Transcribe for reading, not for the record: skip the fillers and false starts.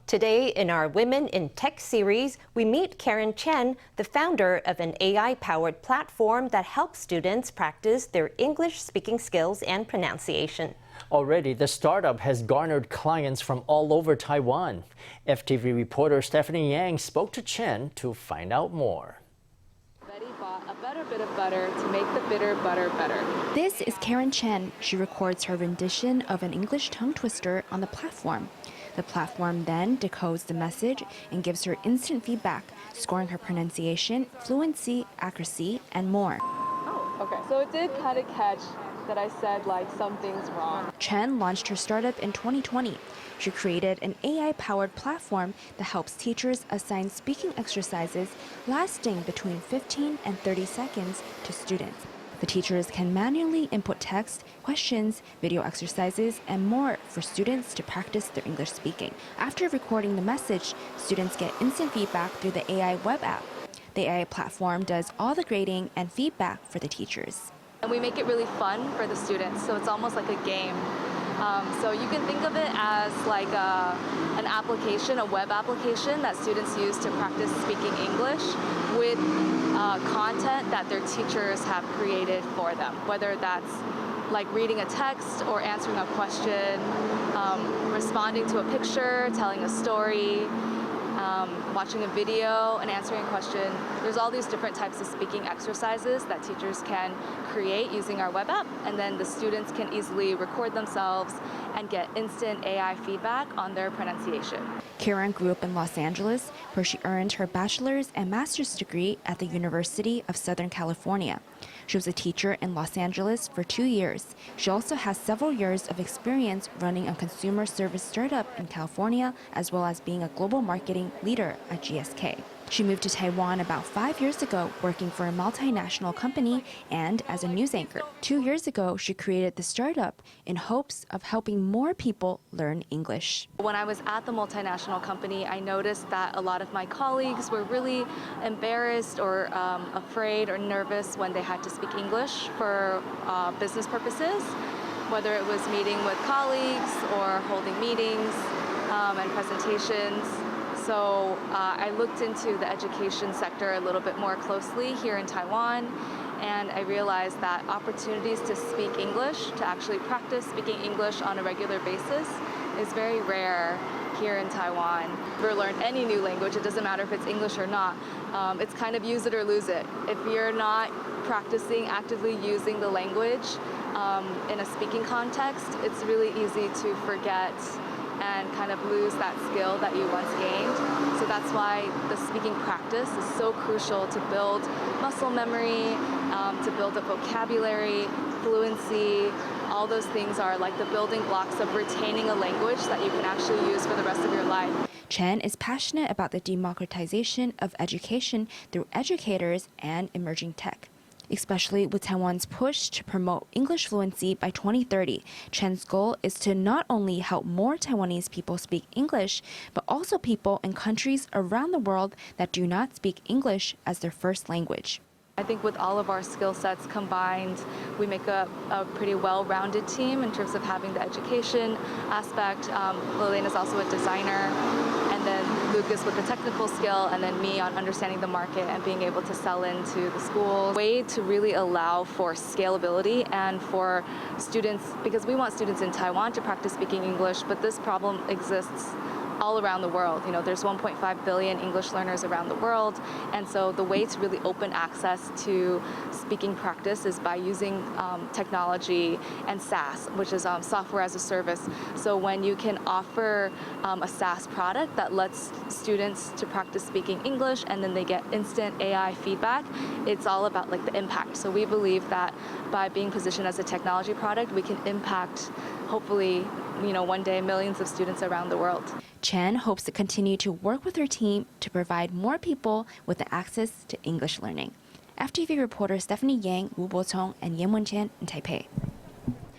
Today, in our Women in Tech series, we meet Caren Chen, the founder of an AI-powered platform that helps students practice their English speaking skills and pronunciation. Already, the startup has garnered clients from all over Taiwan. FTV reporter Stephany Yang spoke to Chen to find out more. Betty bought a better bit of butter to make the bitter butter better. This is Caren Chen. She records her rendition of an English tongue twister on the platform. The platform then decodes the message and gives her instant feedback, scoring her pronunciation, fluency, accuracy, and more. Oh, okay. So it did kind of catch that I said like something's wrong. Chen launched her startup in 2020. She created an AI-powered platform that helps teachers assign speaking exercises lasting between 15 and 30 seconds to students. The teachers can manually input text, questions, video exercises, and more for students to practice their English speaking. After recording the message, students get instant feedback through the AI web app. The AI platform does all the grading and feedback for the teachers. And we make it really fun for the students, so it's almost like a game. So you can think of it as like an application, a web application that students use to practice speaking English with content that their teachers have created for them, whether that's like reading a text or answering a question, responding to a picture, telling a story, watching a video and answering a question. There's all these different types of speaking exercises that teachers can create using our web app, and then the students can easily record themselves and get instant AI feedback on their pronunciation. Caren grew up in Los Angeles, where she earned her bachelor's and master's degree at the University of Southern California. She was a teacher in Los Angeles for 2 years. She also has several years of experience running a consumer service startup in California, as well as being a global marketing leader at GSK. She moved to Taiwan about 5 years ago, working for a multinational company and as a news anchor. 2 years ago, she created the startup in hopes of helping more people learn English. When I was at the multinational company, I noticed that a lot of my colleagues were really embarrassed or afraid or nervous when they had to speak English for business purposes, whether it was meeting with colleagues or holding meetings and presentations. So I looked into the education sector a little bit more closely here in Taiwan, and I realized that opportunities to speak English, to actually practice speaking English on a regular basis, is very rare here in Taiwan. If you learn any new language, it doesn't matter if it's English or not, it's kind of use it or lose it. If you're not practicing, actively using the language in a speaking context, it's really easy to forget and kind of lose that skill that you once gained. So that's why the speaking practice is so crucial to build muscle memory, to build up vocabulary, fluency. All those things are like the building blocks of retaining a language that you can actually use for the rest of your life. Chen is passionate about the democratization of education through educators and emerging tech. Especially with Taiwan's push to promote English fluency by 2030, Chen's goal is to not only help more Taiwanese people speak English, but also people in countries around the world that do not speak English as their first language. I think with all of our skill sets combined, we make a pretty well-rounded team in terms of having the education aspect. Lillian is also a designer, and then Lucas with the technical skill, and then me on understanding the market and being able to sell into the schools. A way to really allow for scalability and for students, because we want students in Taiwan to practice speaking English, but this problem exists all around the world. You know, there's 1.5 billion English learners around the world, and so the way to really open access to speaking practice is by using technology and SaaS, which is software as a service. So when you can offer a SaaS product that lets students to practice speaking English and then they get instant AI feedback, it's all about like the impact. So we believe that by being positioned as a technology product, we can impact, hopefully, you know, one day millions of students around the world. Chen hopes to continue to work with her team to provide more people with the access to English learning. FTV reporter Stephany Yang, Wu Bo-chong, and Yan Wen-chen in Taipei.